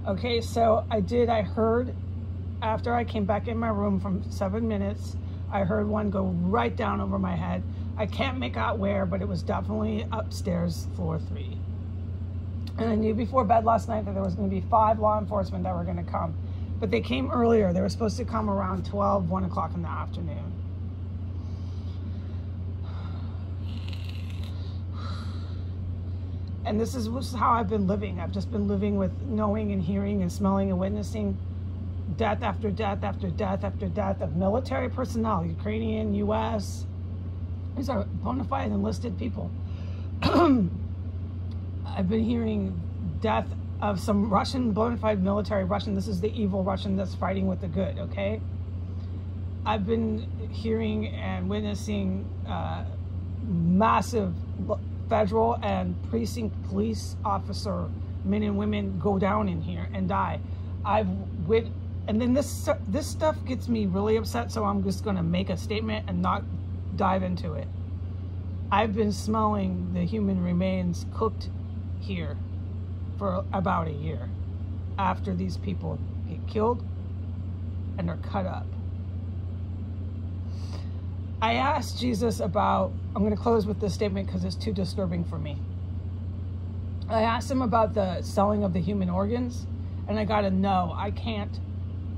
Okay, so I heard, after I came back in my room from 7 minutes, I heard one go right down over my head. I can't make out where, but it was definitely upstairs, floor 3. And I knew before bed last night that there was going to be 5 law enforcement that were going to come. But they came earlier. They were supposed to come around 12, 1 o'clock in the afternoon. And this is how I've been living. I've just been living with knowing and hearing and smelling and witnessing death after death after death after death of military personnel, Ukrainian, U.S. These are bona fide enlisted people. I've been hearing death of some Russian, bona fide military Russian. This is the evil Russian that's fighting with the good, okay? I've been hearing and witnessing massive federal and precinct police officer men and women go down in here and die. And then this stuff gets me really upset, so I'm just gonna make a statement and not dive into it. I've been smelling the human remains cooked here for about a year after these people get killed and are cut up. I asked Jesus about, I'm going to close with this statement because it's too disturbing for me. I asked him about the selling of the human organs, and I got a no. I can't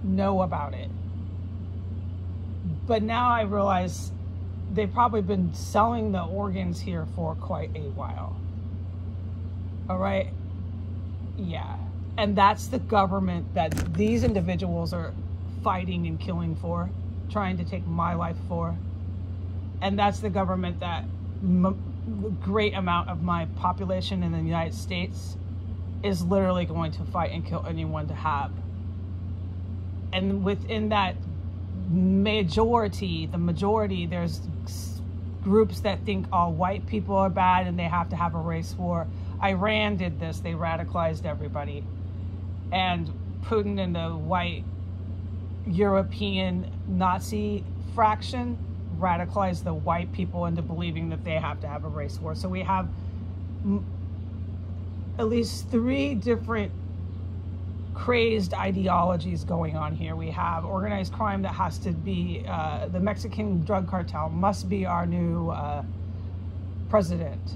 know about it. But now I realize they've probably been selling the organs here for quite a while. All right? Yeah. And that's the government that these individuals are fighting and killing for, trying to take my life for. And that's the government that great amount of my population in the United States is literally going to fight and kill anyone to have. And within that majority, there's groups that think all white people are bad and they have to have a race war. Iran did this. They radicalized everybody. And Putin and the white European Nazi fraction radicalized the white people into believing that they have to have a race war. So we have at least 3 different crazed ideologies going on here. We have organized crime that has to be, the Mexican drug cartel must be our new president.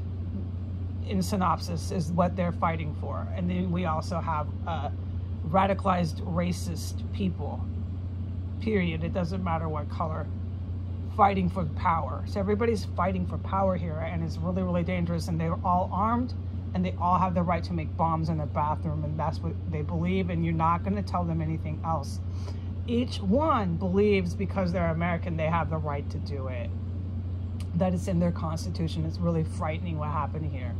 In synopsis is what they're fighting for. And then we also have radicalized racist people, period. It doesn't matter what color, fighting for power. So everybody's fighting for power here, and it's really, really dangerous. And they're all armed, and they all have the right to make bombs in their bathroom, and that's what they believe, and you're not going to tell them anything else. Each one believes because they're American, they have the right to do it. That it's in their constitution. It's really frightening what happened here.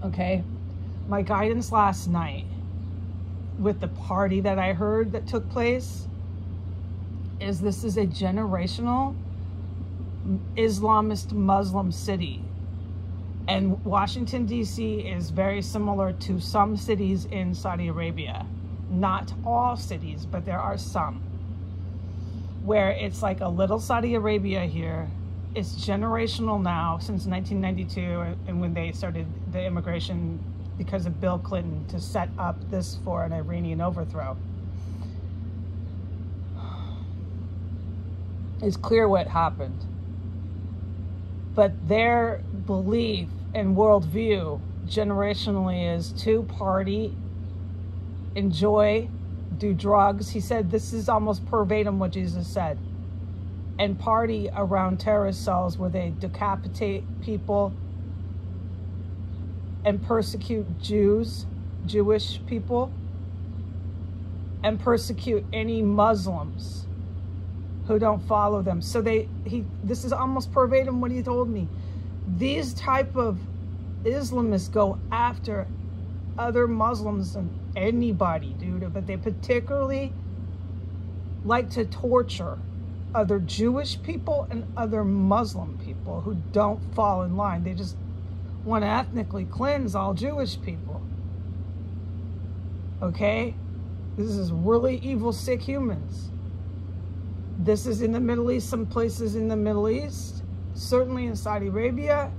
Okay? My guidance last night with the party that I heard that took place is this is a generational Islamist Muslim city. And Washington, D.C. is very similar to some cities in Saudi Arabia. Not all cities, but there are some. Where it's like a little Saudi Arabia here. It's generational now, since 1992, and when they started the immigration because of Bill Clinton to set up this for an Iranian overthrow. It's clear what happened. But their belief and worldview generationally is to party, enjoy, do drugs. He said this is almost verbatim what Jesus said. And party around terrorist cells where they decapitate people and persecute Jews, Jewish people, and persecute any Muslims who don't follow them. So this is almost verbatim what he told me. These type of Islamists go after other Muslims and anybody, dude, but they particularly like to torture other Jewish people and other Muslim people who don't fall in line. They just want to ethnically cleanse all Jewish people. Okay? This is really evil, sick humans. This is in the Middle East, some places in the Middle East, certainly in Saudi Arabia,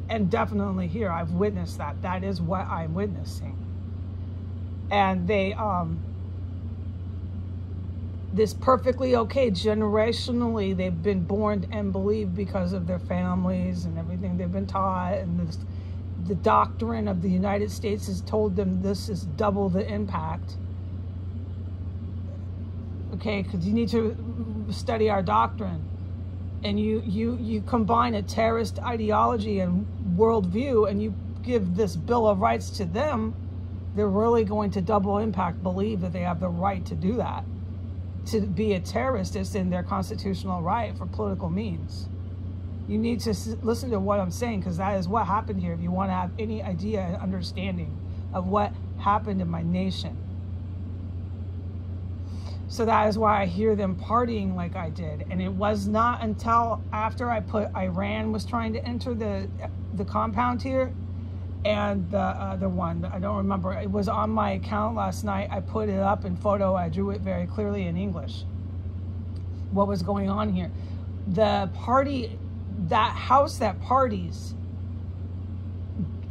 and definitely here. I've witnessed that. That is what I'm witnessing. And they, this perfectly okay, generationally, they've been born and believed because of their families and everything they've been taught. And this, the doctrine of the United States has told them this is double the impact. Okay, because you need to study our doctrine. And you combine a terrorist ideology and worldview, and you give this Bill of Rights to them, they're really going to double impact believe that they have the right to do that. To be a terrorist is in their constitutional right for political means. You need to listen to what I'm saying, because that is what happened here if you want to have any idea and understanding of what happened in my nation. So that is why I hear them partying like I did. And it was not until after I put Iran was trying to enter the compound here, and the other one, I don't remember, it was on my account last night. I put it up in photo. I drew it very clearly in English. What was going on here? The party, that house that parties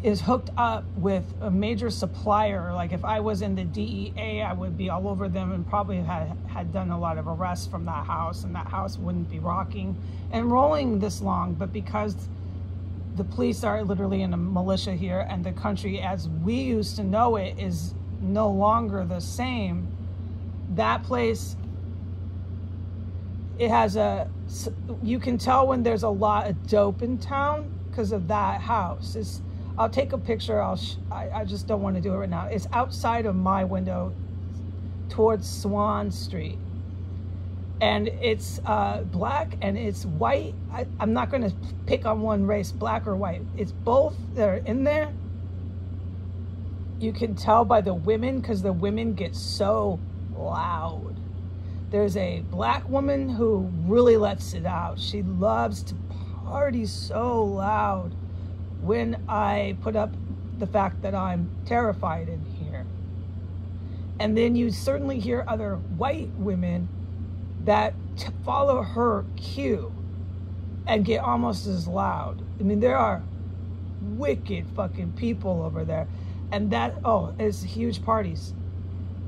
is hooked up with a major supplier. Like if I was in the DEA, I would be all over them and probably had done a lot of arrests from that house, and that house wouldn't be rocking and rolling this long. But because the police are literally in a militia here, and the country as we used to know it is no longer the same, that place, it has a, you can tell when there's a lot of dope in town because of that house. It's, I'll take a picture. I just don't want to do it right now. It's outside of my window towards Swan Street. And it's black and it's white. I'm not going to pick on one race, black or white. It's both that are in there. You can tell by the women, because the women get so loud. There's a black woman who really lets it out. She loves to party so loud. When I put up the fact that I'm terrified in here. And then you certainly hear other white women that follow her cue and get almost as loud. I mean, there are wicked fucking people over there. And that, oh, it's huge parties.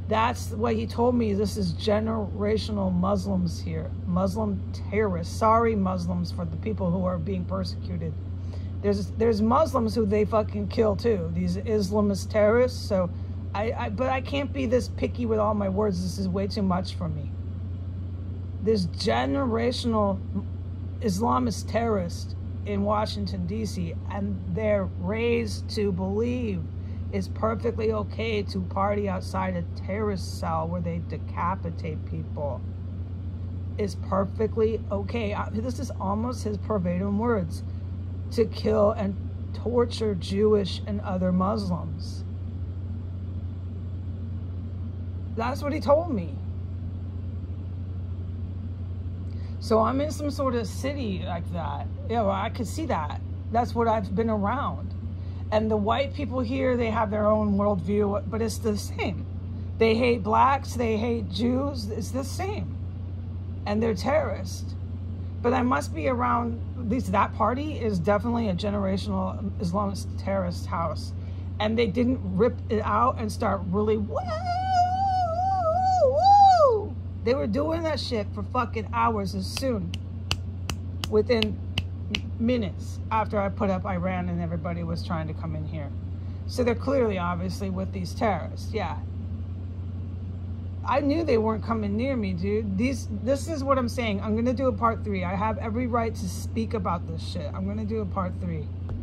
That's what he told me. This is generational Muslims here. Muslim terrorists. Sorry, Muslims, for the people who are being persecuted. There's Muslims who they fucking kill too, these Islamist terrorists. So but I can't be this picky with all my words. This is way too much for me. This generational Islamist terrorist in Washington, D.C., and they're raised to believe it's perfectly okay to party outside a terrorist cell where they decapitate people. It's perfectly okay. This is almost his verbatim words. To kill and torture Jewish and other Muslims. That's what he told me. So I'm in some sort of city like that. Yeah, well, I could see that. That's what I've been around. And the white people here, they have their own worldview, but it's the same. They hate blacks, they hate Jews, it's the same. And they're terrorists. But I must be around, at least that party is definitely a generational Islamist terrorist house. And they didn't rip it out and start really, woo, woo. They were doing that shit for fucking hours as soon, within minutes after I put up Iran and everybody was trying to come in here. So they're clearly, obviously, with these terrorists, yeah. I knew they weren't coming near me, dude. This is what I'm saying. I'm going to do a part 3. I have every right to speak about this shit. I'm going to do a part 3.